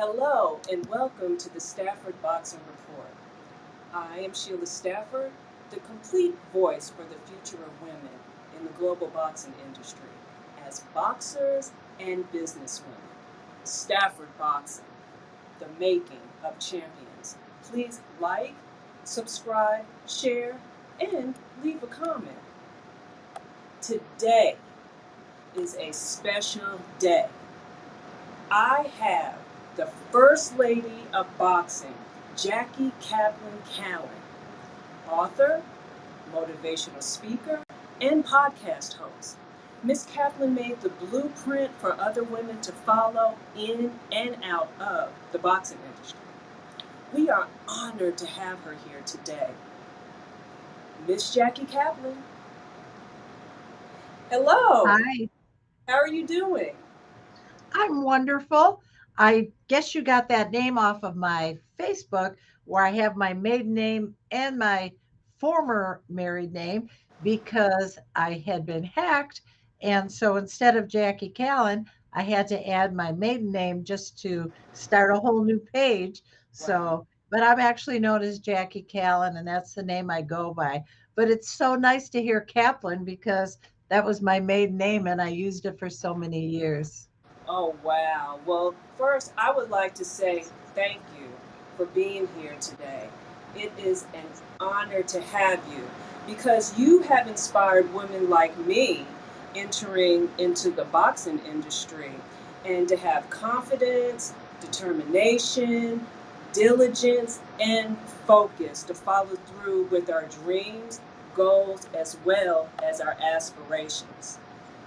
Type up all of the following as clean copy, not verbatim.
Hello and welcome to the Stafford Boxing Report. I am Sheila Stafford, the complete voice for the future of women in the global boxing industry as boxers and businesswomen. Stafford Boxing, the making of champions. Please like, subscribe, share, and leave a comment. Today is a special day. I have the First Lady of Boxing, Jackie Kaplan Kallen, author, motivational speaker, and podcast host. Ms. Kaplan made the blueprint for other women to follow in and out of the boxing industry. We are honored to have her here today. Miss Jackie Kaplan, hello. Hi, How are you doing? I'm wonderful. I guess you got that name off of my Facebook, where I have my maiden name and my former married name because I had been hacked. And so instead of Jackie Callan, I had to add my maiden name just to start a whole new page. Wow. But I'm actually known as Jackie Callan, and that's the name I go by. But it's so nice to hear Kaplan because that was my maiden name and I used it for so many years. Oh, wow. Well, first, I would like to say thank you for being here today. It is an honor to have you because you have inspired women like me entering into the boxing industry and to have confidence, determination, diligence, and focus to follow through with our dreams, goals, as well as our aspirations.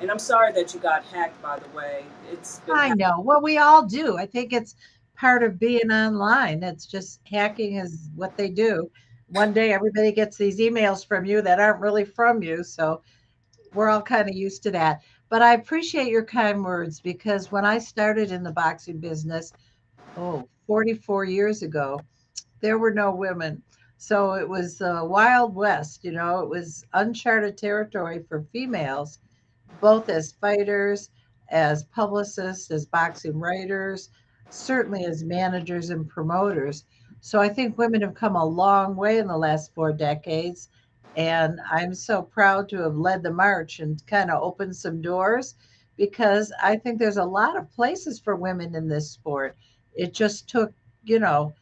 And I'm sorry that you got hacked, by the way. It's been I happening. know. Well, we all do. I think it's part of being online. It's just hacking is what they do. One day everybody gets these emails from you that aren't really from you. So we're all kind of used to that. But I appreciate your kind words because when I started in the boxing business, 44 years ago, there were no women. So it was Wild West, it was uncharted territory for females, both as fighters, as publicists, as boxing writers, certainly as managers and promoters. So I think women have come a long way in the last 4 decades. And I'm so proud to have led the march and kind of opened some doors because I think there's a lot of places for women in this sport. It just took, you know,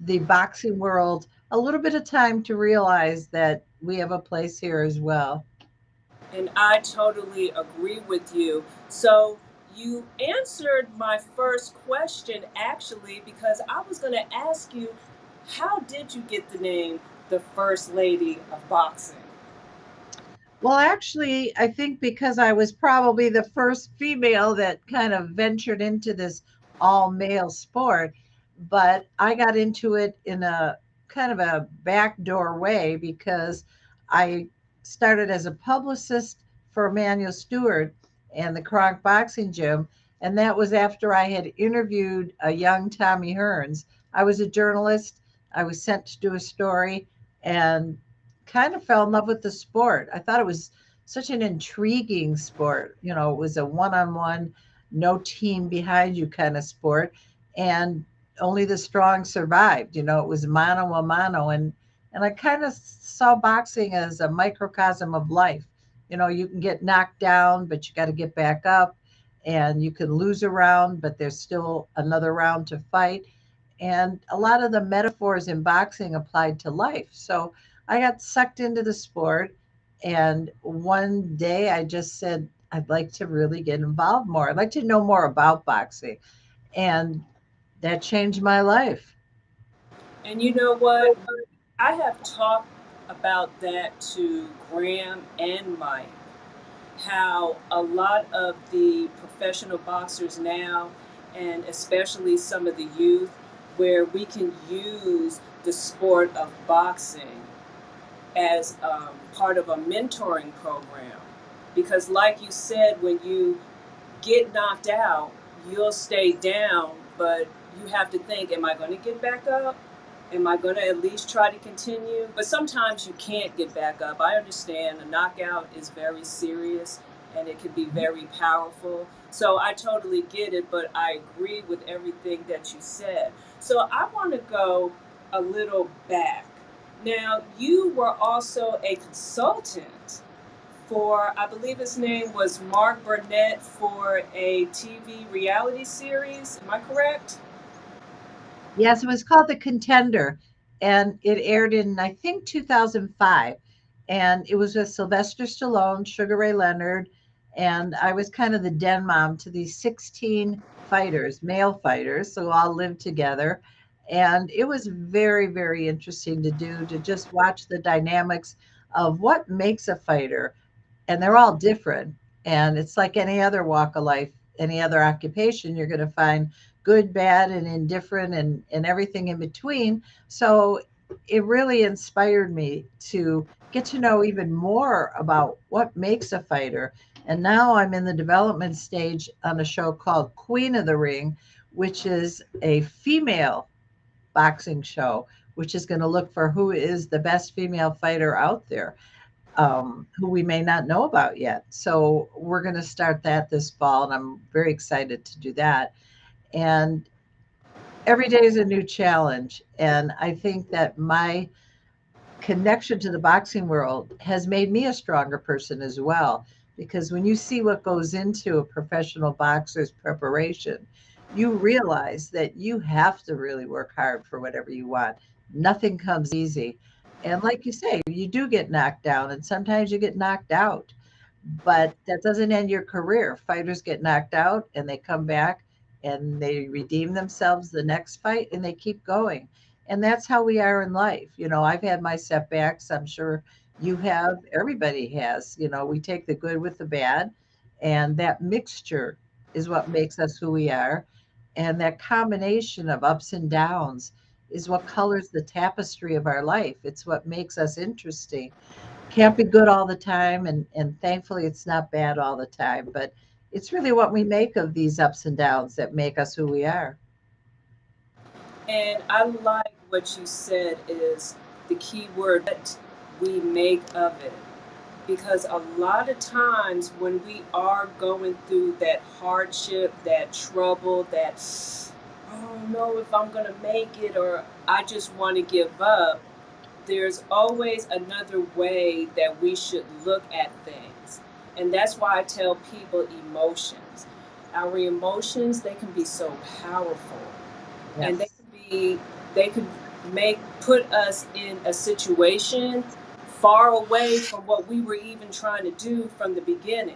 the boxing world a little bit of time to realize that we have a place here as well. And I totally agree with you. So you answered my first question actually, because I was going to ask you, how did you get the name the First Lady of Boxing? Well, actually, I think because I was probably the first female that kind of ventured into this all male sport, but I got into it in a kind of a backdoor way because I started as a publicist for Emmanuel Stewart and the Kronk Boxing Gym. And that was after I had interviewed a young Tommy Hearns. I was a journalist. I was sent to do a story, and kind of fell in love with the sport. I thought it was such an intriguing sport. It was a one on one, no team behind you kind of sport. And only the strong survived. It was mano a mano. And I kind of saw boxing as a microcosm of life. You can get knocked down, but you got to get back up. And you can lose a round, but there's still another round to fight. And a lot of the metaphors in boxing applied to life. So I got sucked into the sport. And one day I just said, I'd like to really get involved more. I'd like to know more about boxing. And that changed my life. And you know what? I have talked about that to Graham and Mike, how a lot of the professional boxers now, and especially some of the youth, where we can use the sport of boxing as part of a mentoring program. Because, like you said, when you get knocked out, you'll stay down, but you have to think, am I going to get back up? Am I going to at least try to continue? But sometimes you can't get back up. I understand a knockout is very serious and it can be very powerful. So I totally get it, but I agree with everything that you said. So I want to go a little back. Now, you were also a consultant for, I believe his name was Mark Burnett, for a TV reality series. Am I correct? Yes, it was called The Contender, and it aired in, I think, 2005. And it was with Sylvester Stallone, Sugar Ray Leonard, and I was kind of the den mom to these 16 fighters, male fighters, so all lived together. And it was very, very interesting to do, to just watch the dynamics of what makes a fighter, and they're all different. And it's like any other walk of life, any other occupation, you're going to find good, bad, and indifferent, and everything in between. So it really inspired me to get to know even more about what makes a fighter. And now I'm in the development stage on a show called Queen of the Ring, which is a female boxing show, which is going to look for who is the best female fighter out there, who we may not know about yet. So we're going to start that this fall, and I'm very excited to do that. And every day is a new challenge. And I think that my connection to the boxing world has made me a stronger person as well. Because when you see what goes into a professional boxer's preparation, you realize that you have to really work hard for whatever you want. Nothing comes easy. And like you say, you do get knocked down, and sometimes you get knocked out, but that doesn't end your career. Fighters get knocked out and they come back and they redeem themselves the next fight and they keep going. And that's how we are in life. You know, I've had my setbacks. I'm sure you have. Everybody has. You know, we take the good with the bad, and that mixture is what makes us who we are. And that combination of ups and downs is what colors the tapestry of our life. It's what makes us interesting. Can't be good all the time, and thankfully it's not bad all the time, but it's really what we make of these ups and downs that make us who we are. And I like what you said is the key word, what we make of it. Because a lot of times when we are going through that hardship, that trouble, that, I don't know if I'm going to make it, or I just want to give up, there's always another way that we should look at things. And that's why I tell people emotions. Our emotions, they can be so powerful, and Yes. they could make put us in a situation far away from what we were even trying to do from the beginning.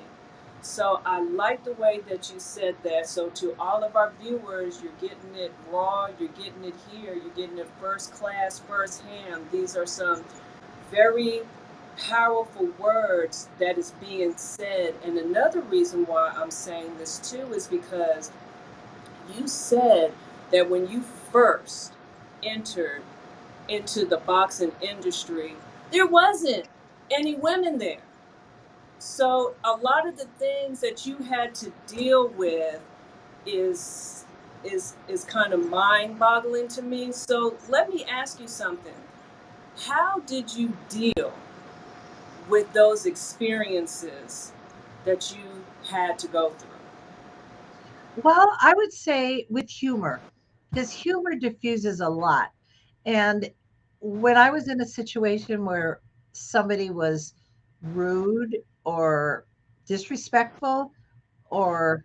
So I like the way that you said that. So to all of our viewers, you're getting it raw, you're getting it here, you're getting it first class, first hand. These are some very powerful words that is being said. And another reason why I'm saying this too is because you said that when you first entered into the boxing industry, there wasn't any women there. So a lot of the things that you had to deal with is is kind of mind-boggling to me. So let me ask you something. How did you deal with those experiences that you had to go through? Well, I would say with humor, because humor diffuses a lot. And when I was in a situation where somebody was rude or disrespectful or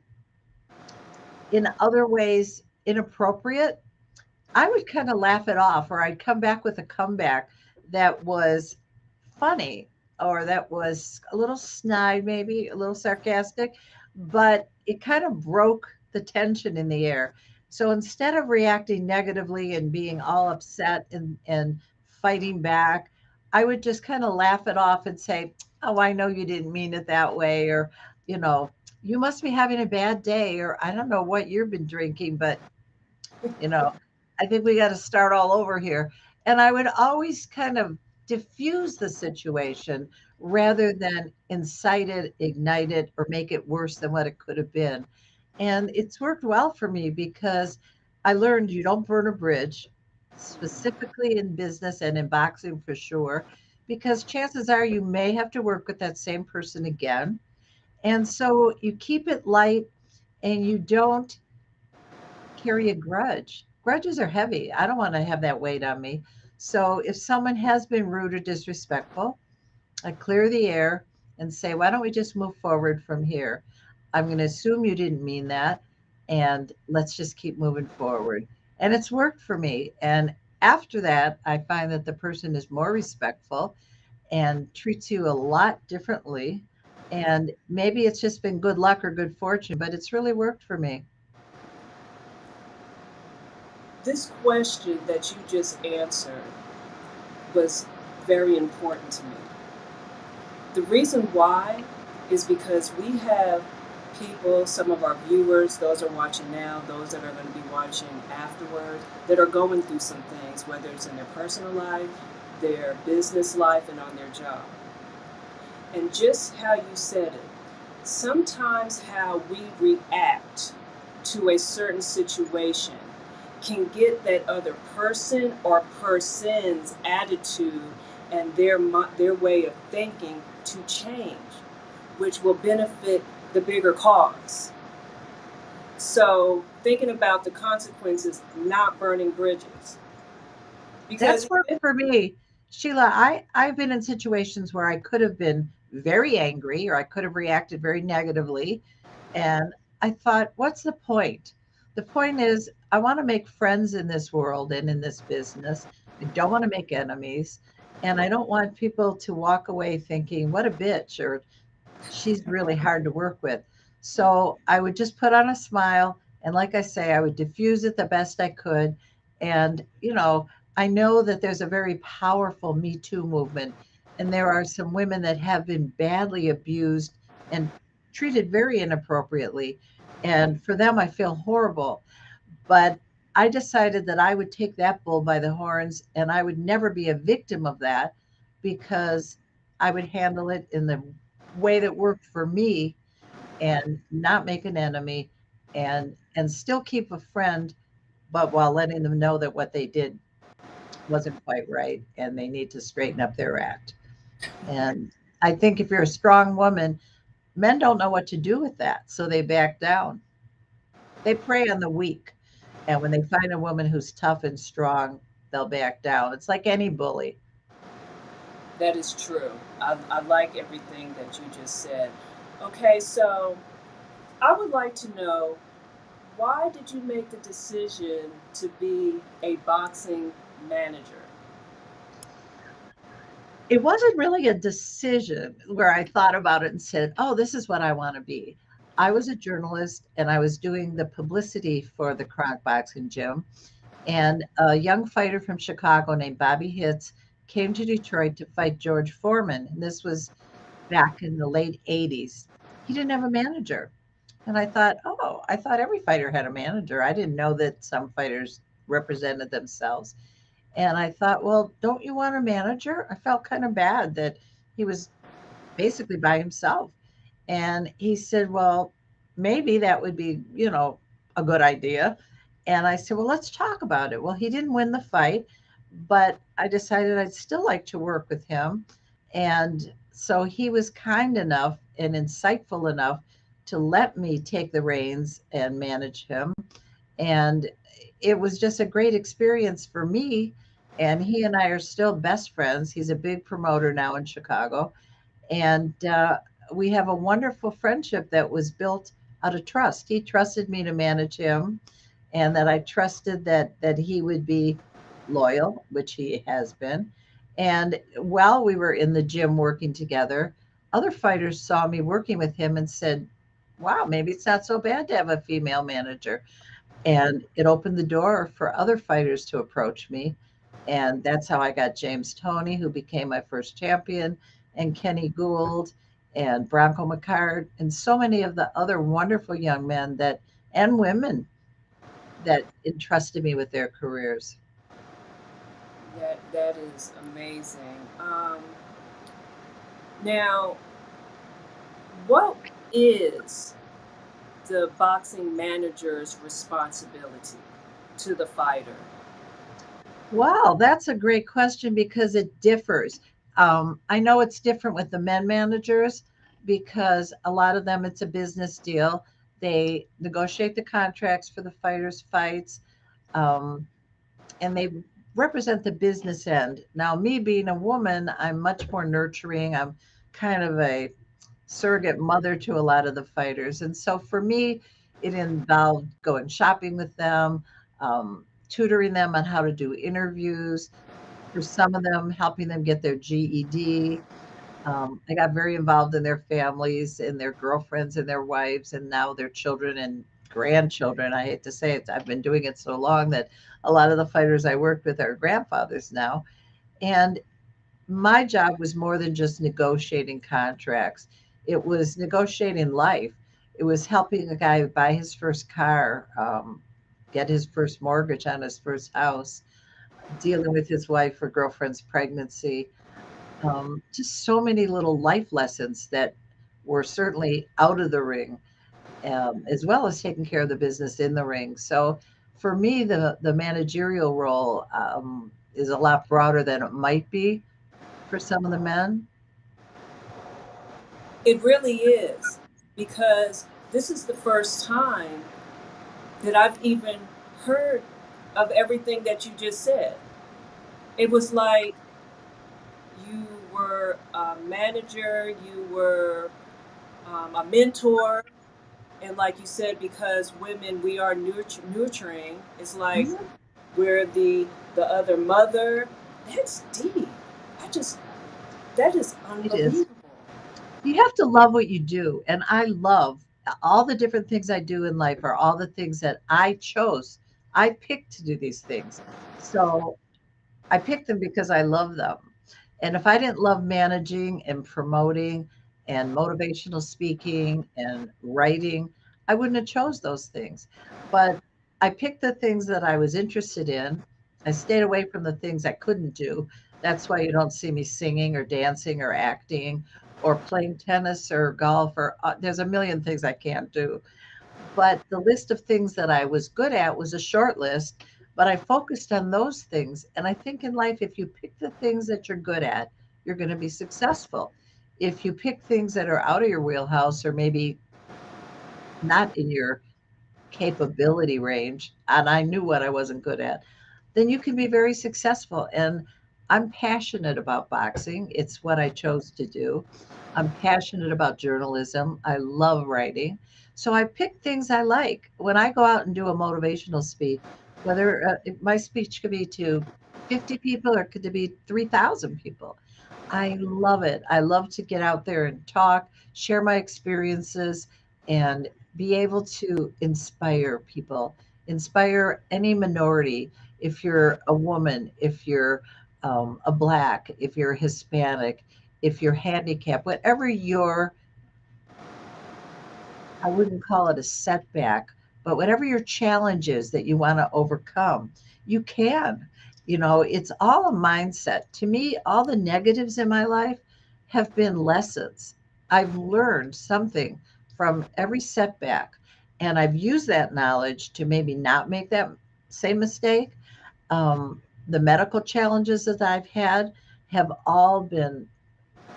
in other ways inappropriate, I would kind of laugh it off, or I'd come back with a comeback that was funny, or that was a little snide, maybe a little sarcastic, but it kind of broke the tension in the air. So instead of reacting negatively and being all upset and fighting back, I would just kind of laugh it off and say, "Oh, I know you didn't mean it that way," or, you know, "You must be having a bad day," or, "I don't know what you've been drinking, but you know, I think we got to start all over here." And I would always kind of diffuse the situation rather than incite it, ignite it, or make it worse than what it could have been. And it's worked well for me because I learned you don't burn a bridge, specifically in business and in boxing for sure, because chances are you may have to work with that same person again. And so you keep it light and you don't carry a grudge. Grudges are heavy. I don't want to have that weight on me. So if someone has been rude or disrespectful, I clear the air and say, why don't we just move forward from here? I'm going to assume you didn't mean that. And let's just keep moving forward. And it's worked for me. And after that, I find that the person is more respectful and treats you a lot differently. And maybe it's just been good luck or good fortune, but it's really worked for me. This question that you just answered was very important to me. The reason why is because we have people, some of our viewers, those are watching now, those that are going to be watching afterward, that are going through some things, whether it's in their personal life, their business life, and on their job. And just how you said it, sometimes how we react to a certain situation can get that other person or person's attitude and their way of thinking to change, which will benefit the bigger cause. So thinking about the consequences, not burning bridges, because That's worked for me. Sheila, I've been in situations where I could have been very angry or I could have reacted very negatively. And I thought, what's the point? The point is, I want to make friends in this world and in this business. I don't want to make enemies. And I don't want people to walk away thinking, what a bitch, or she's really hard to work with. So I would just put on a smile. And like I say, I would diffuse it the best I could. And, I know that there's a very powerful Me Too movement. And there are some women that have been badly abused and treated very inappropriately. And for them, I feel horrible. But I decided that I would take that bull by the horns and I would never be a victim of that because I would handle it in the way that worked for me and not make an enemy and still keep a friend, but while letting them know that what they did wasn't quite right and they need to straighten up their act. And I think if you're a strong woman, men don't know what to do with that, so they back down. They prey on the weak. And when they find a woman who's tough and strong, they'll back down. It's like any bully. that is true. I like everything that you just said. Okay, so I would like to know, why did you make the decision to be a boxing manager? It wasn't really a decision where I thought about it and said, oh, this is what I want to be. I was a journalist and I was doing the publicity for the Kronk Boxing Gym. And a young fighter from Chicago named Bobby Hitz came to Detroit to fight George Foreman. And this was back in the late 80s. He didn't have a manager. And I thought, oh, I thought every fighter had a manager. I didn't know that some fighters represented themselves. And I thought, well, don't you want a manager? I felt kind of bad that he was basically by himself. And he said, well, maybe that would be, a good idea. And I said, well, let's talk about it. Well, he didn't win the fight, but I decided I'd still like to work with him. And so he was kind enough and insightful enough to let me take the reins and manage him. And it was just a great experience for me. And he and I are still best friends. He's a big promoter now in Chicago. And we have a wonderful friendship that was built out of trust. He trusted me to manage him, and that I trusted that he would be loyal, which he has been. And while we were in the gym working together, other fighters saw me working with him and said, wow, maybe it's not so bad to have a female manager. And it opened the door for other fighters to approach me. And that's how I got James Toney, who became my first champion, and Kenny Gould and Bronco McCart, and so many of the other wonderful young men and women that entrusted me with their careers. That is amazing. Now, what is the boxing manager's responsibility to the fighter? Wow, that's a great question because it differs. I know it's different with the men managers, because a lot of them it's a business deal. They negotiate the contracts for the fighters' fights, um, and they represent the business end. Now, me being a woman, I'm much more nurturing. I'm kind of a surrogate mother to a lot of the fighters. And so for me, it involved going shopping with them, tutoring them on how to do interviews, for some of them, helping them get their GED. I got very involved in their families and their girlfriends and their wives, and now their children and grandchildren. I hate to say it, I've been doing it so long that a lot of the fighters I worked with are grandfathers now. And my job was more than just negotiating contracts, it was negotiating life. It was helping a guy buy his first car, get his first mortgage on his first house, dealing with his wife or girlfriend's pregnancy, just so many little life lessons that were certainly out of the ring, as well as taking care of the business in the ring. So for me, the managerial role is a lot broader than it might be for some of the men. It really is, because this is the first time that I've even heard of everything that you just said. It was like you were a manager, you were a mentor, and like you said, because women we are nurturing. It's like Mhm. we're the other mother. That's deep. I just that is It is. unbelievable. You have to love what you do. And I love all the different things I do in life are all the things that I chose. I picked to do these things. So I picked them because I love them. And if I didn't love managing and promoting and motivational speaking and writing, I wouldn't have chose those things. But I picked the things that I was interested in. I stayed away from the things I couldn't do. That's why you don't see me singing or dancing or acting or playing tennis or golf or there's a million things I can't do. But the list of things that I was good at was a short list, but I focused on those things. And I think in life, if you pick the things that you're good at, you're going to be successful. If you pick things that are out of your wheelhouse or maybe not in your capability range, and I knew what I wasn't good at, then you can be very successful. And I'm passionate about boxing. It's what I chose to do. I'm passionate about journalism. I love writing. So I pick things I like. When I go out and do a motivational speech, whether my speech could be to 50 people or could it be 3,000 people, I love it. I love to get out there and talk, share my experiences, and be able to inspire people, inspire any minority. If you're a woman, if you're a black, if you're Hispanic, if you're handicapped, whatever your, I wouldn't call it a setback, but whatever your challenge is that you want to overcome, you can. You know, it's all a mindset. To me, all the negatives in my life have been lessons. I've learned something from every setback, and I've used that knowledge to maybe not make that same mistake. The medical challenges that I've had have all been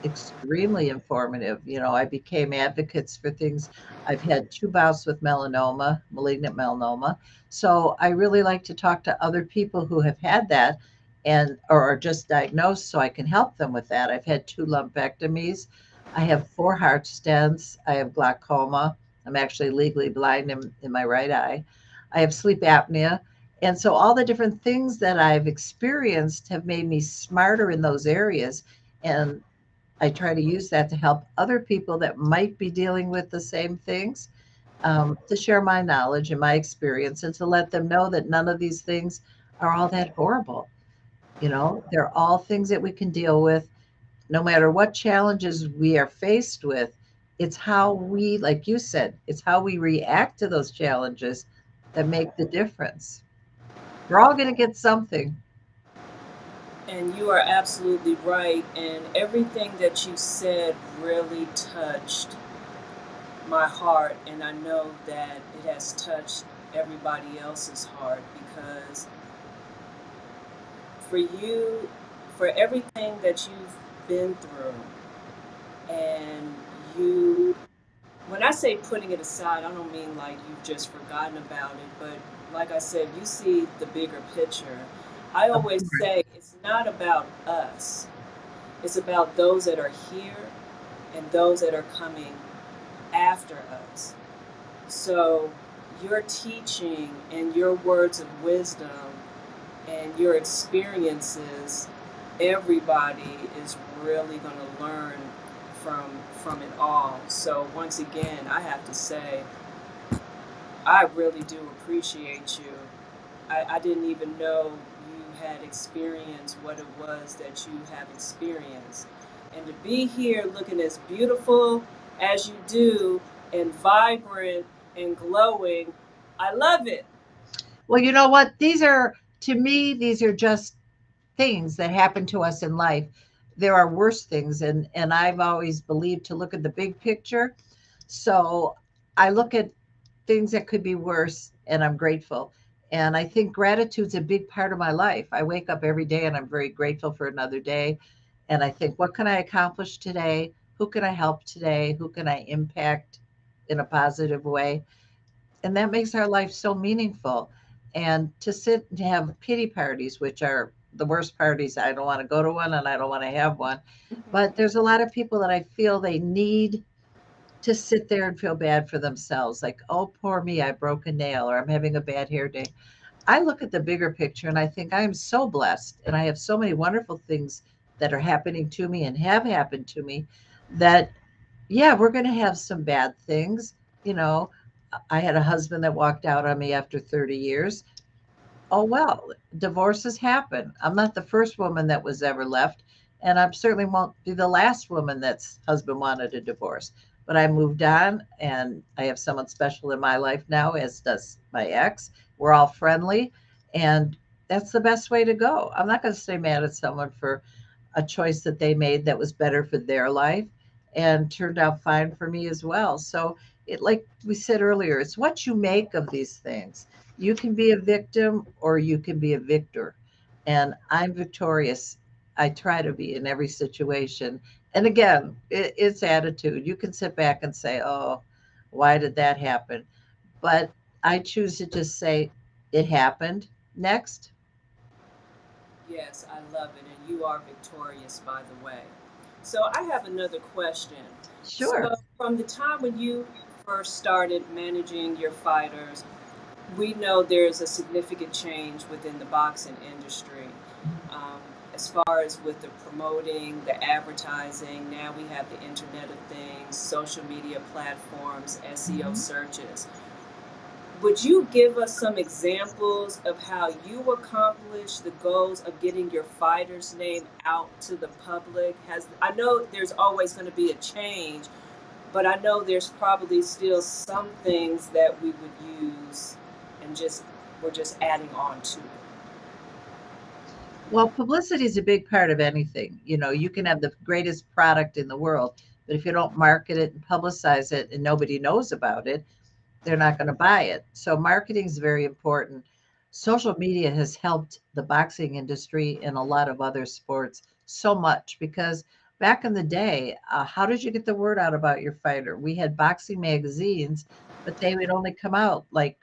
extremely informative. You know, I became advocates for things. I've had 2 bouts with melanoma, malignant melanoma. So I really like to talk to other people who have had that and or are just diagnosed so I can help them with that. I've had 2 lumpectomies. I have 4 heart stents. I have glaucoma. I'm actually legally blind in my right eye. I have sleep apnea. And so all the different things that I've experienced have made me smarter in those areas. And I try to use that to help other people that might be dealing with the same things, to share my knowledge and my experience and to let them know that none of these things are all that horrible. You know, they're all things that we can deal with no matter what challenges we are faced with. It's how we, like you said, it's how we react to those challenges that make the difference. We're all going to get something. And you are absolutely right. And everything that you said really touched my heart. And I know that it has touched everybody else's heart, because for you, for everything that you've been through, and you, when I say putting it aside, I don't mean like you've just forgotten about it, but like I said, you see the bigger picture. I Of always course. say it's not about us, it's about those that are here and those that are coming after us. So, your teaching and your words of wisdom and your experiences, everybody is really going to learn from from it all. So once again, I have to say, I really do appreciate you. I didn't even know you had experienced what it was that you have experienced. And to be here looking as beautiful as you do and vibrant and glowing, I love it. Well, you know what? These are, to me, these are just things that happen to us in life. There are worse things, and I've always believed to look at the big picture. So I look at things that could be worse, and I'm grateful. And I think gratitude's a big part of my life. I wake up every day and I'm very grateful for another day. And I think, what can I accomplish today? Who can I help today? Who can I impact in a positive way? And that makes our life so meaningful. And to sit and have pity parties, which are the worst parties, I don't want to go to one and I don't want to have one. But there's a lot of people that I feel they need to sit there and feel bad for themselves. Like, oh, poor me, I broke a nail or I'm having a bad hair day. I look at the bigger picture and I think I am so blessed and I have so many wonderful things that are happening to me and have happened to me that, yeah, we're going to have some bad things. You know, I had a husband that walked out on me after 30 years. Oh, well, divorces happen. I'm not the first woman that was ever left, and I certainly won't be the last woman that's husband wanted a divorce. But I moved on, and I have someone special in my life now, as does my ex. We're all friendly, and that's the best way to go. I'm not going to stay mad at someone for a choice that they made that was better for their life and turned out fine for me as well. So it, like we said earlier, it's what you make of these things. You can be a victim or you can be a victor. And I'm victorious. I try to be in every situation. And again, it's attitude. You can sit back and say, oh, why did that happen? But I choose to just say, it happened. Next. Yes, I love it. And you are victorious, by the way. So I have another question. Sure. So, from the time when you first started managing your fighters, we know there's a significant change within the boxing industry. Um, as far as with the promoting, the advertising, now we have the Internet of Things, social media platforms, SEO Mhm. searches. Would you give us some examples of how you accomplish the goals of getting your fighter's name out to the public? Has I know there's always going to be a change, but I know there's probably still some things that we would use and just we're just adding on to it. Well, publicity is a big part of anything. You know, you can have the greatest product in the world, but if you don't market it and publicize it and nobody knows about it, they're not going to buy it. So marketing is very important. Social media has helped the boxing industry and a lot of other sports so much because back in the day, how did you get the word out about your fighter? We had boxing magazines, but they would only come out like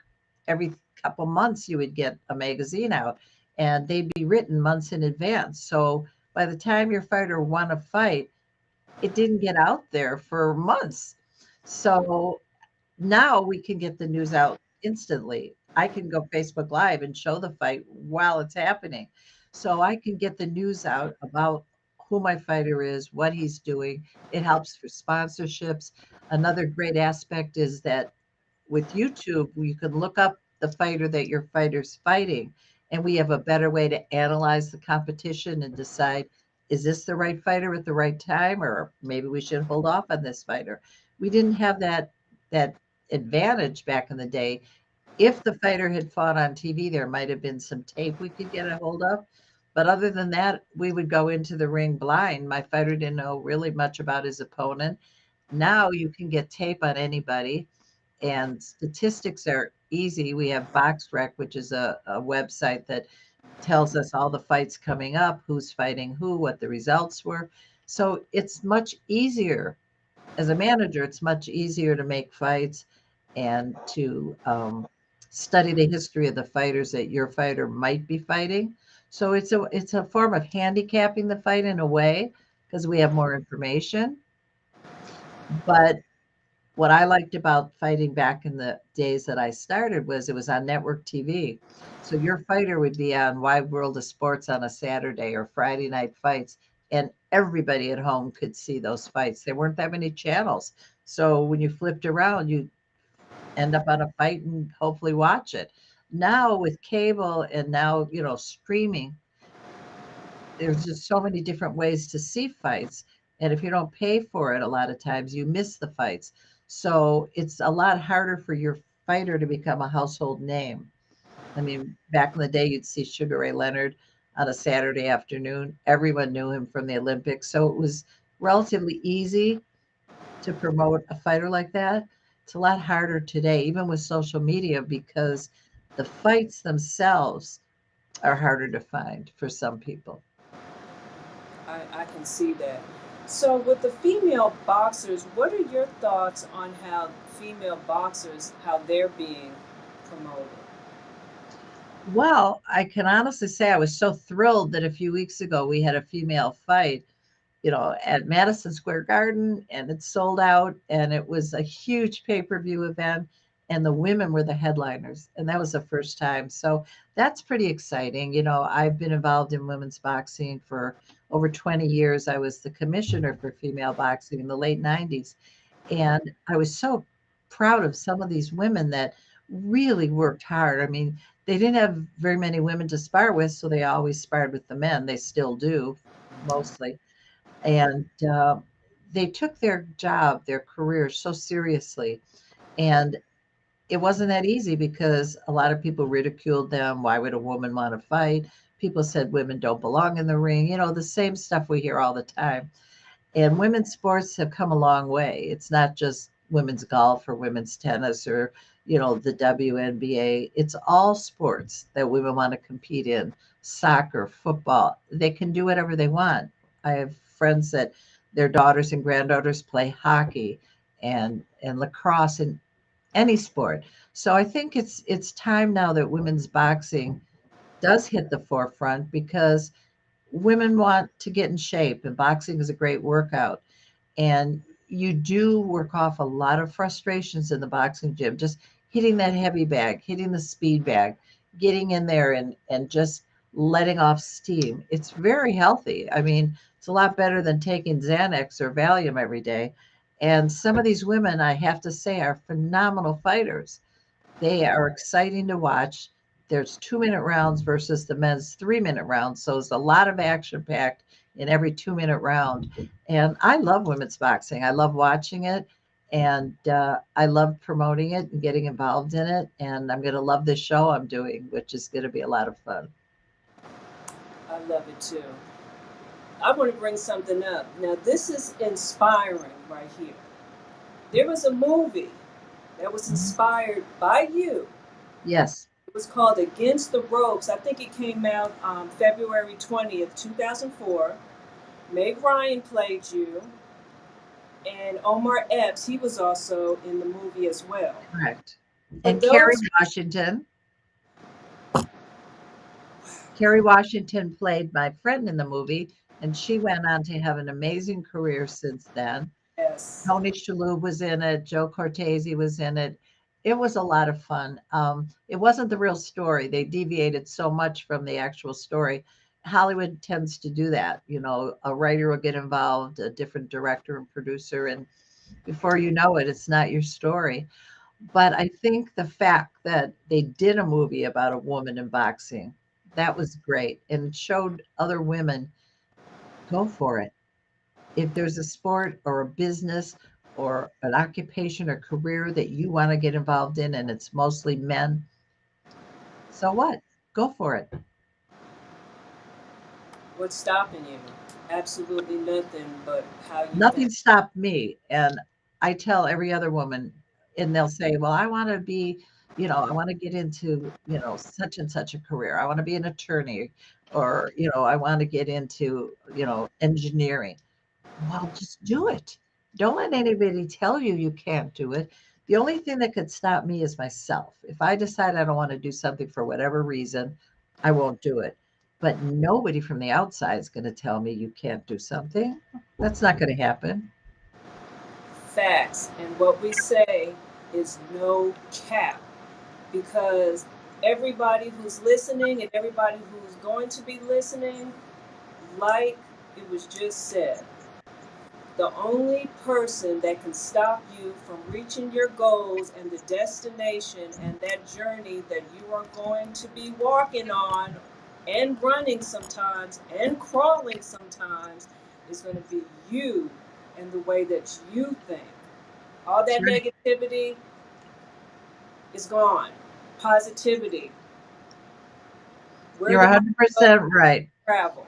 every couple months. You would get a magazine out, and they'd be written months in advance. So by the time your fighter won a fight, it didn't get out there for months. So now we can get the news out instantly. I can go Facebook Live and show the fight while it's happening. So I can get the news out about who my fighter is, what he's doing. It helps for sponsorships. Another great aspect is that with YouTube, you can look up the fighter that your fighter's fighting, and we have a better way to analyze the competition and decide, is this the right fighter at the right time, or maybe we should hold off on this fighter. We didn't have that advantage back in the day. If the fighter had fought on TV, there might have been some tape we could get a hold of. But other than that, we would go into the ring blind. My fighter didn't know really much about his opponent. Now you can get tape on anybody, and statistics are easy. We have BoxRec, which is a website that tells us all the fights coming up, who's fighting who, what the results were. So it's much easier As a manager, it's much easier to make fights and to study the history of the fighters that your fighter might be fighting. So it's a form of handicapping the fight in a way because we have more information. But what I liked about fighting back in the days that I started was it was on network TV. So your fighter would be on Wide World of Sports on a Saturday or Friday night fights, and everybody at home could see those fights. There weren't that many channels. So when you flipped around, you end up on a fight and hopefully watch it. Now with cable and now, streaming, there's just so many different ways to see fights. And if you don't pay for it, a lot of times you miss the fights. So it's a lot harder for your fighter to become a household name. I mean, back in the day, you'd see Sugar Ray Leonard on a Saturday afternoon. Everyone knew him from the Olympics. So it was relatively easy to promote a fighter like that. It's a lot harder today, even with social media, because the fights themselves are harder to find for some people. I can see that. So, with the female boxers, what are your thoughts on how female boxers, how they're being promoted? Well, I can honestly say I was so thrilled that a few weeks ago we had a female fight, at Madison Square Garden, and it sold out, and it was a huge pay-per-view event, and the women were the headliners, and that was the first time. So that's pretty exciting. I've been involved in women's boxing for over 20 years. I was the commissioner for female boxing in the late 90s, and I was so proud of some of these women that really worked hard. I mean, they didn't have very many women to spar with, so they always sparred with the men. They still do, mostly. And they took their job, their career so seriously. And it wasn't that easy because a lot of people ridiculed them. Why would a woman want to fight? People said women don't belong in the ring, the same stuff we hear all the time. And women's sports have come a long way. It's not just women's golf or women's tennis or, the WNBA. It's all sports that women want to compete in, soccer, football. They can do whatever they want. I have friends that their daughters and granddaughters play hockey and lacrosse and any sport. So I think it's time now that women's boxing does hit the forefront because women want to get in shape and boxing is a great workout, and you do work off a lot of frustrations in the boxing gym, just hitting that heavy bag, hitting the speed bag, getting in there and just letting off steam. It's very healthy. I mean, it's a lot better than taking Xanax or Valium every day. And some of these women, I have to say, are phenomenal fighters. They are exciting to watch. There's 2 minute rounds versus the men's 3 minute rounds. So it's a lot of action packed in every 2 minute round. And I love women's boxing. I love watching it. And I love promoting it and getting involved in it. And I'm going to love this show I'm doing, which is going to be a lot of fun. I love it too. I want to bring something up. Now, this is inspiring right here. There was a movie that was Mhm. inspired by you. Yes. It was called Against the Ropes. I think it came out February 20th, 2004. Meg Ryan played you, and Omar Epps, he was also in the movie as well. Correct. For And Kerry those, Washington. Kerry Washington played my friend in the movie, and she went on to have an amazing career since then. yes, Tony Shalhoub was in it. Joe Cortese was in it. It was a lot of fun. It wasn't the real story. They deviated so much from the actual story. Hollywood tends to do that. A writer will get involved, a different director and producer, and before you know it, it's not your story. But I think the fact that they did a movie about a woman in boxing, that was great. And it showed other women, go for it. If there's a sport or a business or an occupation or career that you want to get involved in and it's mostly men, so what? Go for it. what's stopping you? Absolutely nothing but how you think. Nothing stopped me. And I tell every other woman, and they'll say, well, I want to be, I want to get into, such and such a career. I want to be an attorney or, I want to get into, engineering. Well, just do it. Don't let anybody tell you you can't do it. The only thing that could stop me is myself. If I decide I don't want to do something for whatever reason, I won't do it. But nobody from the outside is going to tell me you can't do something. That's not going to happen. Facts. And what we say is no cap, because everybody who's listening and everybody who's going to be listening, like it was just said, the only person that can stop you from reaching your goals and the destination and that journey that you are going to be walking on and running sometimes and crawling sometimes is going to be you and the way that you think. All That's that right. negativity is gone. Positivity. We're You're the mind of 100% right. travel.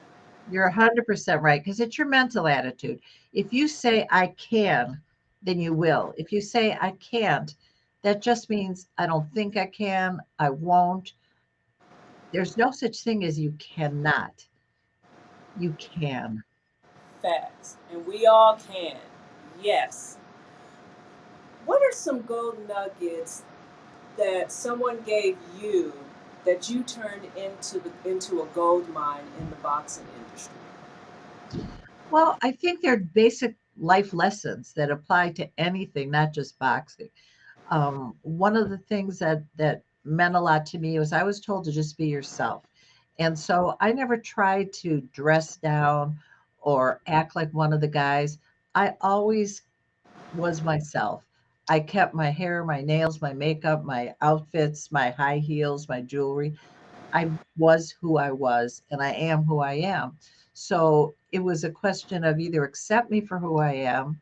You're 100% right because it's your mental attitude. If you say I can, then you will. If you say I can't, that just means I don't think I can, I won't. There's no such thing as you cannot. You can. Facts. And we all can. Yes. What are some gold nuggets that someone gave you that you turned into a gold mine in the boxing industry? Well, I think they're basic life lessons that apply to anything, not just boxing. One of the things that meant a lot to me was I was told to just be yourself, and so I never tried to dress down or act like one of the guys. I always was myself. I kept my hair, my nails, my makeup, my outfits, my high heels, my jewelry. I was who I was and I am who I am. So it was a question of either accept me for who I am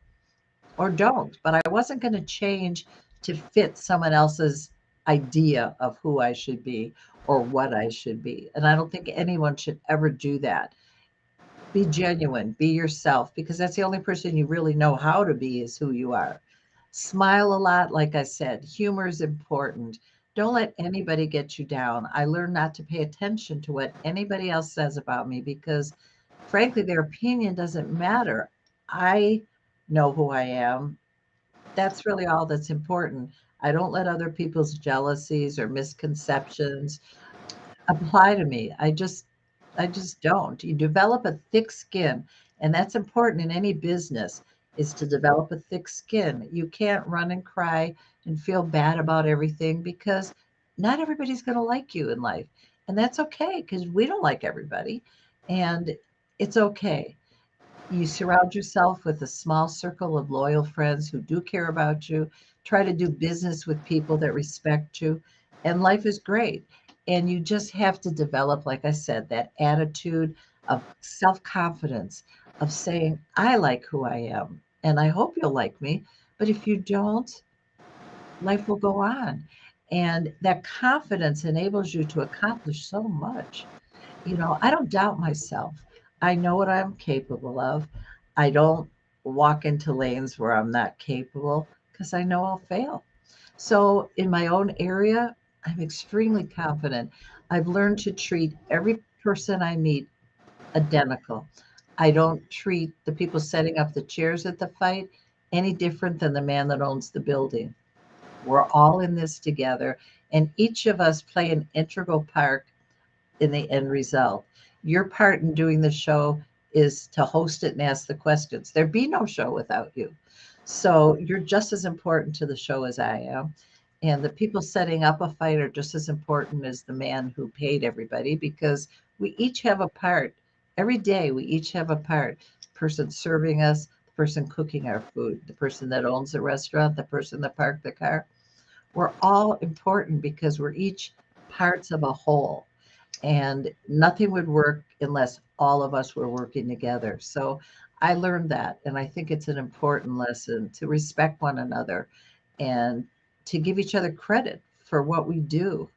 or don't. But I wasn't going to change to fit someone else's idea of who I should be or what I should be. And I don't think anyone should ever do that. Be genuine, be yourself, because that's the only person you really know how to be is who you are. Smile a lot, like I said. Humor is important. Don't let anybody get you down. I learned not to pay attention to what anybody else says about me because, frankly, their opinion doesn't matter. I know who I am. That's really all that's important. I don't let other people's jealousies or misconceptions apply to me. I just don't. You develop a thick skin, and that's important in any business is to develop a thick skin. You can't run and cry and feel bad about everything because not everybody's going to like you in life. And that's okay because we don't like everybody. And it's okay. You surround yourself with a small circle of loyal friends who do care about you. Try to do business with people that respect you, and life is great. And you just have to develop, like I said, that attitude of self confidence, of saying, I like who I am, and I hope you'll like me. But if you don't, life will go on. And that confidence enables you to accomplish so much. I don't doubt myself. I know what I'm capable of. I don't walk into lanes where I'm not capable because I know I'll fail. So, in my own area, I'm extremely confident. I've learned to treat every person I meet identical. I don't treat the people setting up the chairs at the fight any different than the man that owns the building. We're all in this together, and each of us play an integral part in the end result. Your part in doing the show is to host it and ask the questions. There'd be no show without you. So you're just as important to the show as I am. And the people setting up a fight are just as important as the man who paid everybody because we each have a part. Every day, we each have a part. The person serving us, the person cooking our food, the person that owns the restaurant, the person that parked the car. We're all important because we're each parts of a whole and nothing would work unless all of us were working together. So I learned that, and I think it's an important lesson to respect one another and to give each other credit for what we do.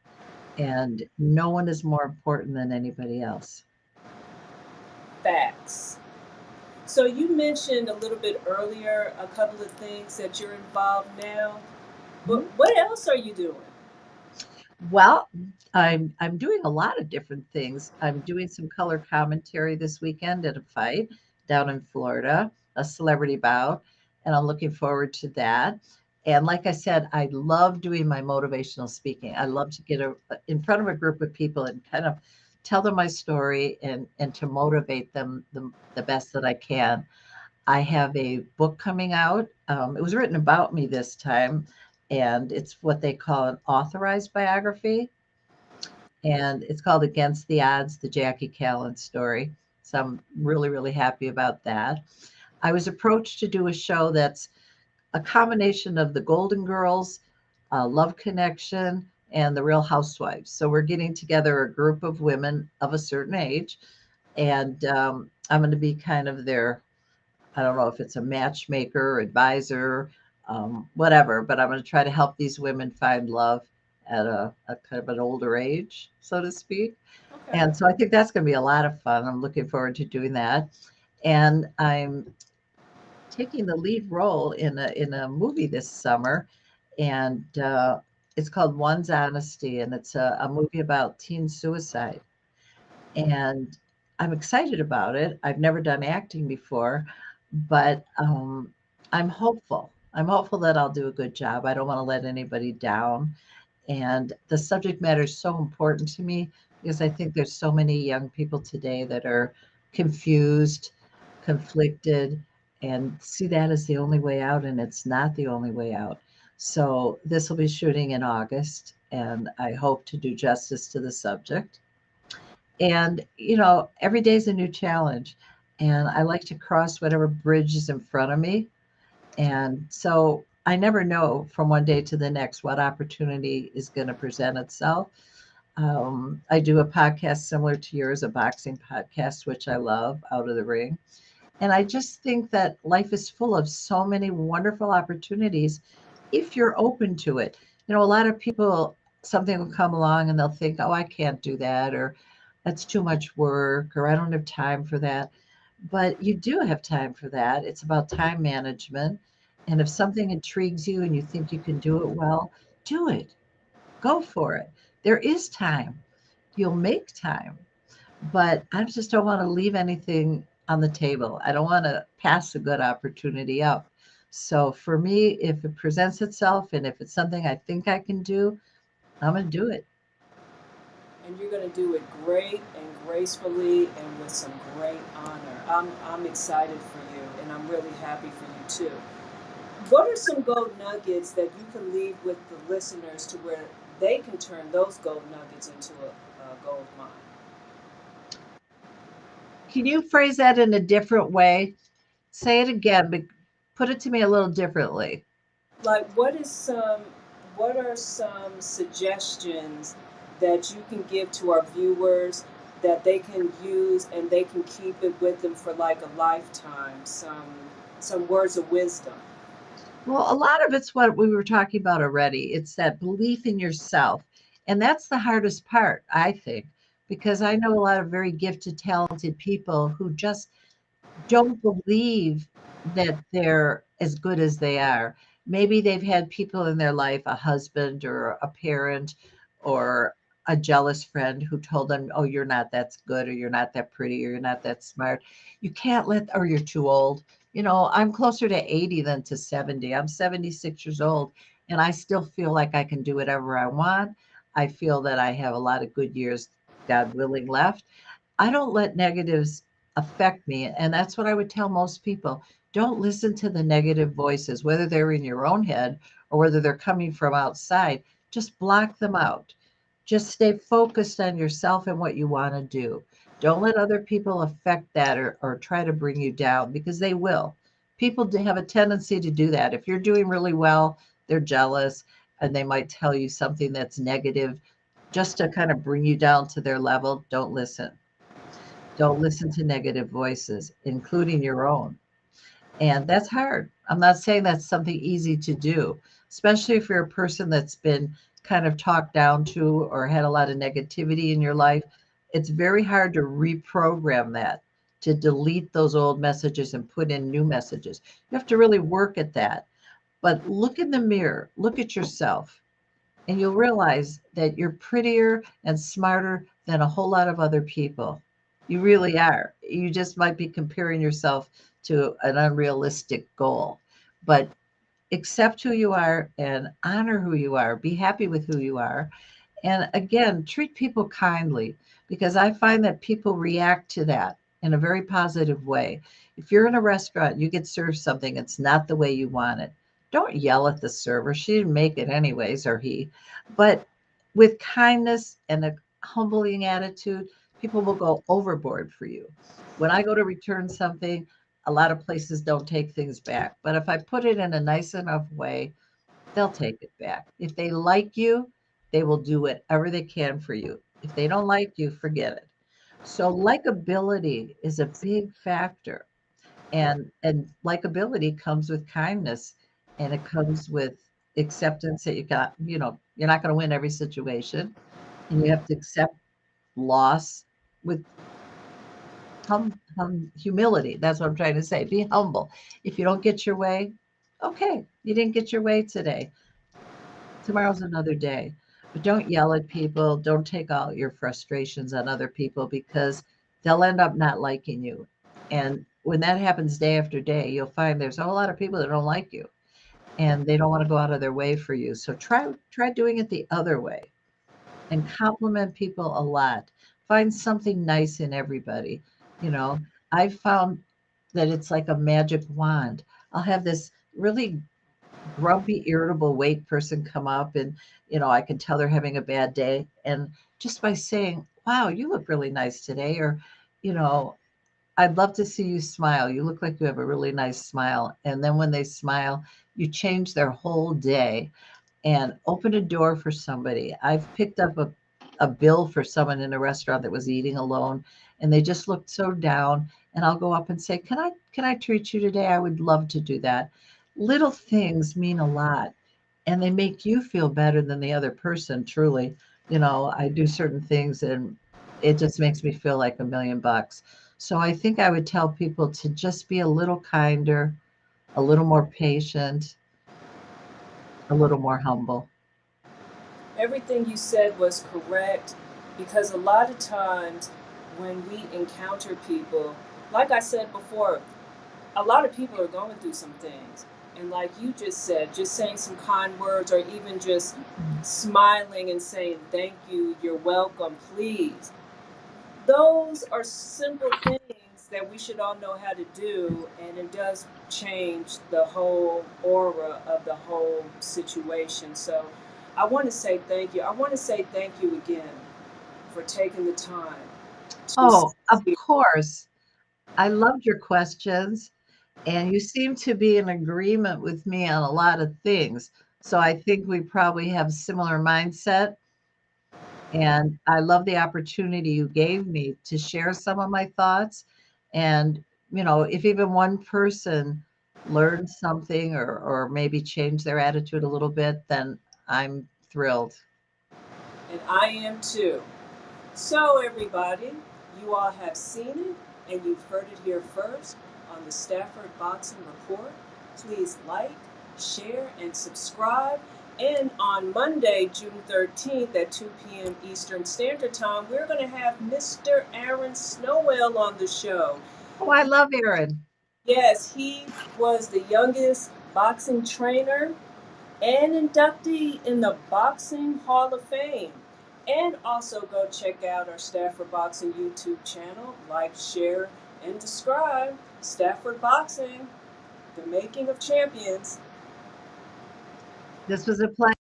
And no one is more important than anybody else. Facts. So you mentioned a little bit earlier a couple of things that you're involved now. But Mhm. what else are you doing? Well, I'm doing a lot of different things. I'm doing some color commentary this weekend at a fight down in Florida, a celebrity bout. and I'm looking forward to that. And like I said, I love doing my motivational speaking. I love to get in front of a group of people and kind of tell them my story and to motivate them the best that I can. I have a book coming out. It was written about me this time, and it's what they call an authorized biography. And it's called Against the Odds, the Jackie Kallen story. So I'm really, really happy about that. I was approached to do a show that's a combination of the Golden Girls, Love Connection, and the Real Housewives. So we're getting together a group of women of a certain age, and I'm going to be kind of their, I don't know if it's a matchmaker, advisor, whatever, but I'm going to try to help these women find love at a kind of an older age, so to speak. Okay. And so I think that's going to be a lot of fun. I'm looking forward to doing that. And I'm taking the lead role in a movie this summer, and it's called One's Honesty, and it's a movie about teen suicide. And I'm excited about it. I've never done acting before, but I'm hopeful. I'm hopeful that I'll do a good job. I don't want to let anybody down. And the subject matter is so important to me because I think there's so many young people today that are confused, conflicted, and see that as the only way out, and it's not the only way out. So this will be shooting in August, and I hope to do justice to the subject. And, every day is a new challenge. And I like to cross whatever bridge is in front of me. And so I never know from one day to the next what opportunity is going to present itself. I do a podcast similar to yours, a boxing podcast, which I love, Out of the Ring. And I just think that life is full of so many wonderful opportunities if you're open to it. A lot of people, something will come along and they'll think, oh, I can't do that, or that's too much work, or I don't have time for that. But you do have time for that. It's about time management. And if something intrigues you and you think you can do it well, do it. Go for it. There is time. You'll make time. But I just don't want to leave anything on the table. I don't want to pass a good opportunity up. So for me, if it presents itself and if it's something I think I can do, I'm going to do it. And you're going to do it great and gracefully and with some great honor. I'm excited for you, and I'm really happy for you too. What are some gold nuggets that you can leave with the listeners to where they can turn those gold nuggets into a gold mine? Can you phrase that in a different way? Say it again, but put it to me a little differently. Like, what are some suggestions that you can give to our viewers that they can use and they can keep it with them for like a lifetime? Some words of wisdom. Well, a lot of it's what we were talking about already. It's that belief in yourself. And that's the hardest part, I think, because I know a lot of very gifted, talented people who just don't believe that they're as good as they are. Maybe they've had people in their life, a husband or a parent or a jealous friend who told them, oh, you're not that good, or you're not that pretty, or you're not that smart. You can't let, or you're too old. I'm closer to 80 than to 70. I'm 76 years old, and I still feel like I can do whatever I want. I feel that I have a lot of good years, God willing, left. I don't let negatives affect me. And that's what I would tell most people. Don't listen to the negative voices, whether they're in your own head or whether they're coming from outside. Just block them out. Just stay focused on yourself and what you want to do. Don't let other people affect that or try to bring you down, because they will. People have a tendency to do that. If you're doing really well, they're jealous and they might tell you something that's negative just to kind of bring you down to their level. Don't listen. Don't listen to negative voices, including your own. And that's hard. I'm not saying that's something easy to do, especially if you're a person that's been kind of talked down to or had a lot of negativity in your life. It's very hard to reprogram that, to delete those old messages and put in new messages. You have to really work at that. But look in the mirror, look at yourself, and you'll realize that you're prettier and smarter than a whole lot of other people. You really are. You just might be comparing yourself to an unrealistic goal. but accept who you are and honor who you are. Be happy with who you are. And again, treat people kindly because I find that people react to that in a very positive way. If you're in a restaurant, you get served something, it's not the way you want it. Don't yell at the server. She didn't make it anyways, or he. But with kindness and a humbling attitude, people will go overboard for you. When I go to return something, a lot of places don't take things back. But if I put it in a nice enough way, they'll take it back. If they like you, they will do whatever they can for you. If they don't like you, forget it. So likability is a big factor. And likability comes with kindness and it comes with acceptance that you got, you're not going to win every situation and you have to accept loss with humility. That's what I'm trying to say. Be humble. If you don't get your way, okay, you didn't get your way today. Tomorrow's another day. But don't yell at people. Don't take all your frustrations on other people because they'll end up not liking you. And when that happens day after day, you'll find there's a whole lot of people that don't like you and they don't want to go out of their way for you. So try doing it the other way and compliment people a lot. Find something nice in everybody. You know, I've found that it's like a magic wand. I'll have this really grumpy, irritable weight person come up and, I can tell they're having a bad day. And just by saying, wow, you look really nice today, or, you know, I'd love to see you smile. You look like you have a really nice smile. And then when they smile, you change their whole day and open a door for somebody. I've picked up a bill for someone in a restaurant that was eating alone and they just looked so down. And I'll go up and say, can I treat you today? I would love to do that. Little things mean a lot and they make you feel better than the other person, truly. I do certain things and it just makes me feel like $1,000,000. So I think I would tell people to just be a little kinder, a little more patient, a little more humble. Everything you said was correct because a lot of times when we encounter people, like I said before, a lot of people are going through some things. And like you just said, just saying some kind words or even just smiling and saying, thank you, you're welcome, please. Those are simple things that we should all know how to do. And it does change the whole aura of the whole situation. So I want to say thank you. I want to say thank you again for taking the time to Oh, sit of here. course. I loved your questions, and you seem to be in agreement with me on a lot of things. So I think we probably have similar mindset. And I love the opportunity you gave me to share some of my thoughts. And, if even one person learned something or maybe changed their attitude a little bit, then I'm thrilled. And I am too. So, everybody, you all have seen it and you've heard it here first on the Stafford Boxing Report. Please like, share, and subscribe. And on Monday, June 13th at 2 p.m. Eastern Standard Time, we're going to have Mr. Aaron Snowell on the show. Oh, I love Aaron. Yes, he was the youngest boxing trainer and inductee in the Boxing Hall of Fame. And also go check out our Stafford Boxing YouTube channel. Like, share, and subscribe. Stafford Boxing, the making of champions. This was a pleasure.